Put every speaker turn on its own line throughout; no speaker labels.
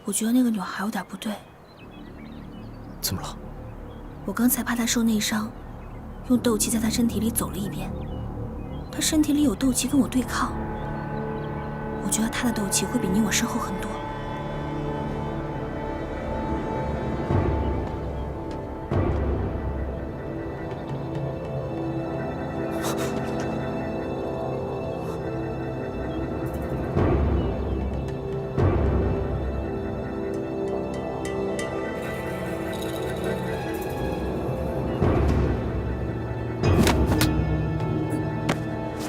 我觉得那个女孩有点不对。
怎么了？
我刚才怕她受内伤，用斗气在她身体里走了一遍。她身体里有斗气跟我对抗，我觉得她的斗气会比你我深厚很多。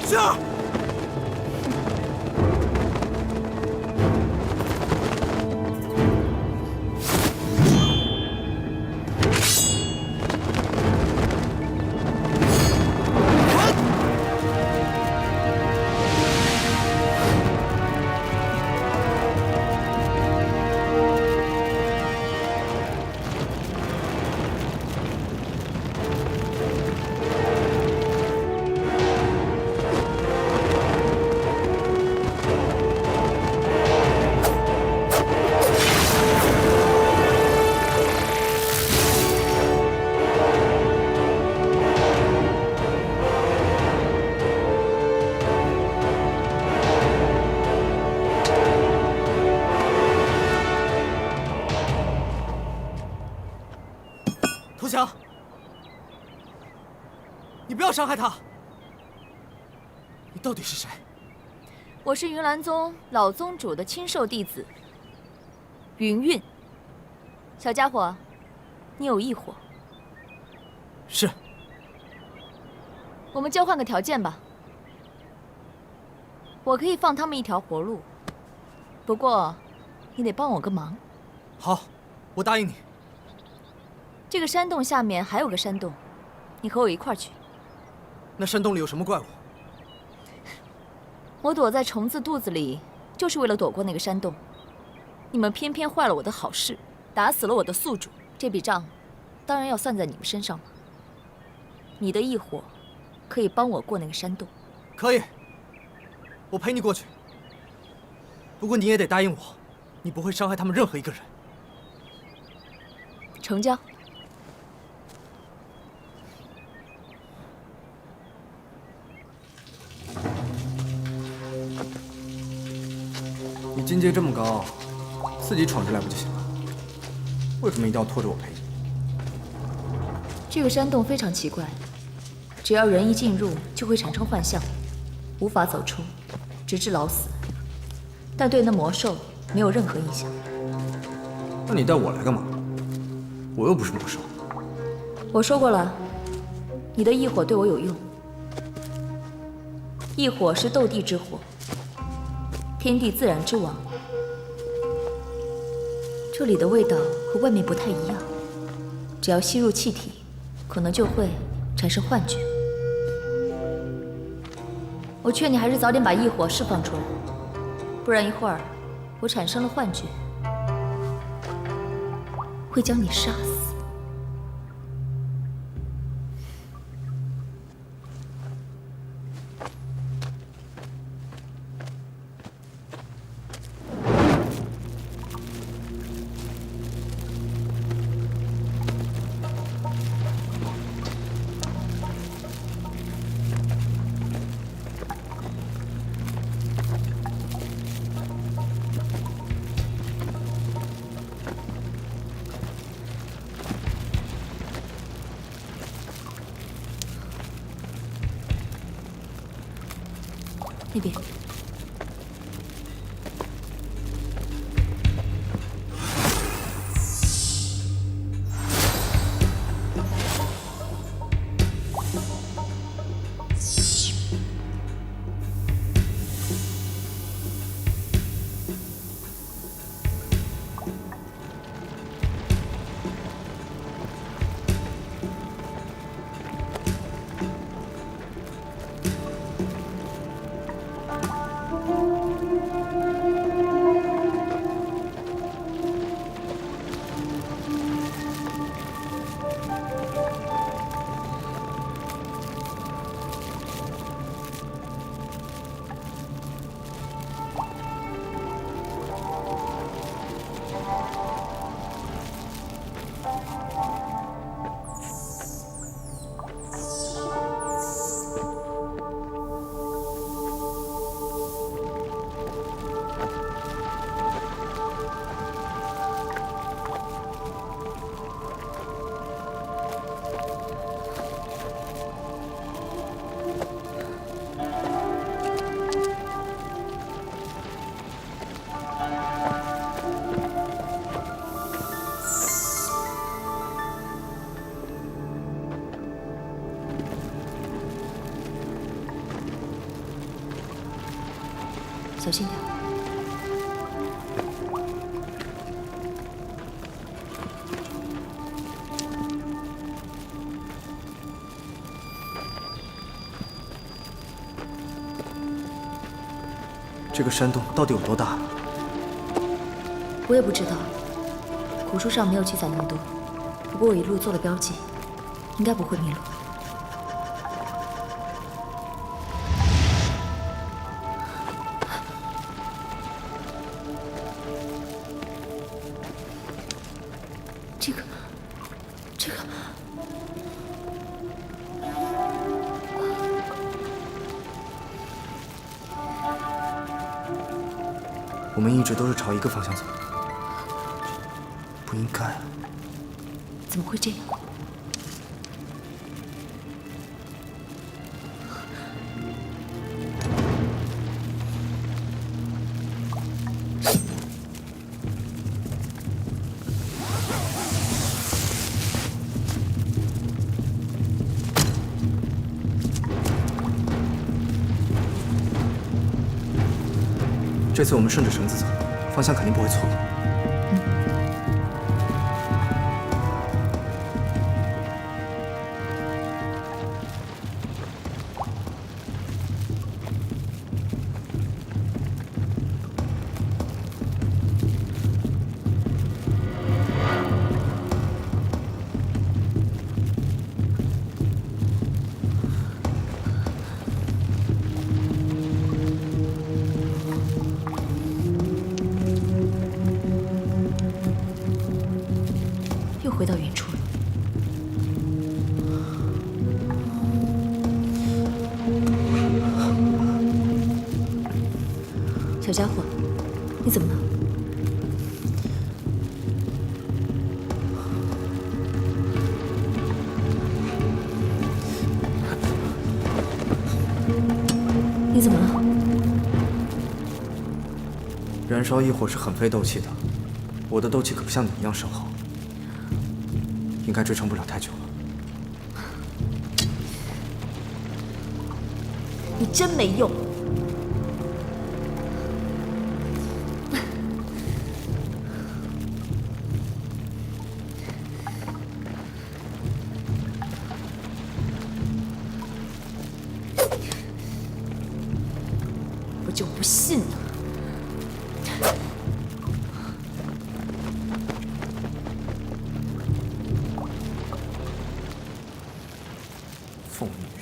星儿，投降！你不要伤害他！你到底是谁？
我是云岚宗老宗主的亲授弟子云韵。小家伙，你有异火。
是。
我们交换个条件吧。我可以放他们一条活路，不过你得帮我个忙。
好，我答应你。
这个山洞下面还有个山洞，你和我一块儿去。
那山洞里有什么怪物？
我躲在虫子肚子里，就是为了躲过那个山洞。你们偏偏坏了我的好事，打死了我的宿主，这笔账当然要算在你们身上了。你的异火可以帮我过那个山洞。
可以，我陪你过去。不过你也得答应我，你不会伤害他们任何一个人。
成交。
你境界这么高，自己闯进来不就行了？为什么一定要拖着我陪你？
这个山洞非常奇怪，只要人一进入，就会产生幻象，无法走出，直至老死。但对那魔兽没有任何影响。
那你带我来干嘛？我又不是魔兽。
我说过了，你的异火对我有用。异火是斗帝之火，天地自然之王。这里的味道和外面不太一样，只要吸入气体，可能就会产生幻觉。我劝你还是早点把异火释放出来，不然一会儿我产生了幻觉，会将你杀死。那边。小心点。
这个山洞到底有多大？
我也不知道，古书上没有记载那么多。不过我一路做了标记，应该不会迷路。这个，
我们一直都是朝一个方向走，不应该。
怎么会这样？
这次我们顺着绳子走，方向肯定不会错。
又回到原处了。小家伙，你怎么了？你怎么了？
燃烧异火是很费斗气的，我的斗气可不像你一样深厚。应该支撑不了太久了。
你真没用！我就不信了。
凤鸣。